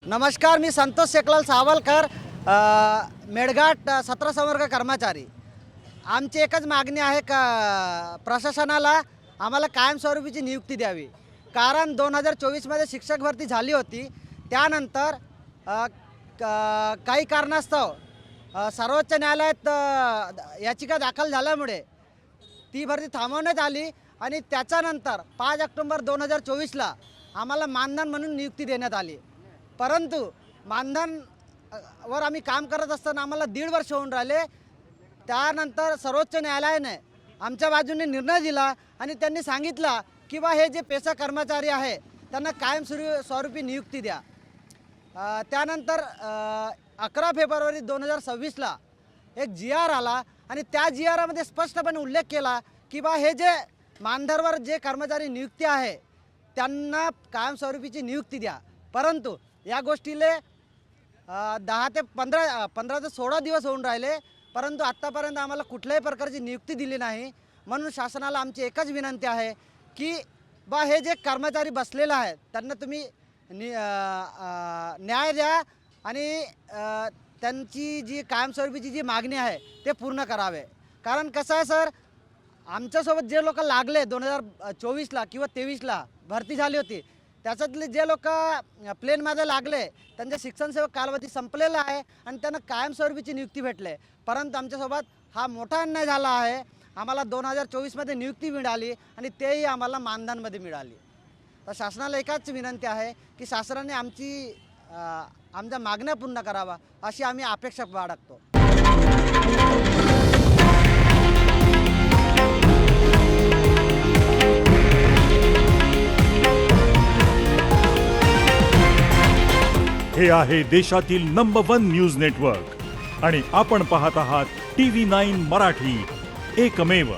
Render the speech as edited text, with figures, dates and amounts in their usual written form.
नमस्कार, मी संतोष शेखलाल सावलकर, मेळघाट 17 संवर्ग कर्मचारी। आमची एकच मागणी आहे का प्रशासनाला आम्हाला कायमस्वरूपीची नियुक्ती द्यावी। कारण 2024 मध्ये शिक्षक भरती झाली होती, त्यानंतर काही कारणास्तव सर्वोच्च न्यायालयात याचिका दाखल झाल्यामुळे ती भरती थांबवण्यात आली आणि त्याच्यानंतर 5 ऑक्टोबर 2024ला आम्हाला मानधन म्हणून नियुक्ती देण्यात आली। परंतु मानधन वर आम्ही काम करत असताना आम्हाला 1.5 वर्ष होऊन राहिले। त्यानंतर सर्वोच्च न्यायालयाने आमच्या बाजूने निर्णय दिला आणि त्यांनी सांगितलं की बा हे जे पेशा कर्मचारी आहे त्यांना कायमस्वरूपी नियुक्ती द्या। त्यानंतर 11 फेब्रुवारी 2026ला एक GR आला आणि त्या GR मध्ये स्पष्टपणे उल्लेख केला की बा हे जे मानधनवर जे कर्मचारी नियुक्ती आहे त्यांना कायमस्वरूपीची नियुक्ती द्या। परंतु या गोष्टीले 10 ते 15 ते 16 दिवस होऊन राहिले, परंतु आत्तापर्यंत आम्हाला कुठल्याही प्रकारची नियुक्ती दिली नाही। म्हणून शासनाला आमची एकच विनंती आहे की बा हे जे कर्मचारी बसलेले आहेत त्यांना तुम्ही न्याय द्या आणि त्यांची जी कायमस्वरूपीची जी मागणी आहे ते पूर्ण करावे। कारण कसं आहे सर, आमच्यासोबत जे लोक लागले 2024ला किंवा 23ला भरती झाली होती, त्याच्यातले जे लोक प्लेनमध्ये लागले त्यांचा शिक्षण सेवा कालावधी संपलेला आहे आणि त्यांना कायमस्वरूपीची नियुक्ती भेटले। परंतु आमच्यासोबत हा मोठा अन्याय झाला आहे। आम्हाला 2024मध्ये नियुक्ती मिळाली आणि तेही आम्हाला मानधनमध्ये मिळाली। तर शासनाला एकच विनंती आहे की शासनाने आमच्या मागण्या पूर्ण करावा अशी आम्ही अपेक्षा बाळगतो। हे आहे देशातील नंबर 1 न्यूज नेटवर्क आणि आपण पाहत आहात TV9 मराठी, एकमेव।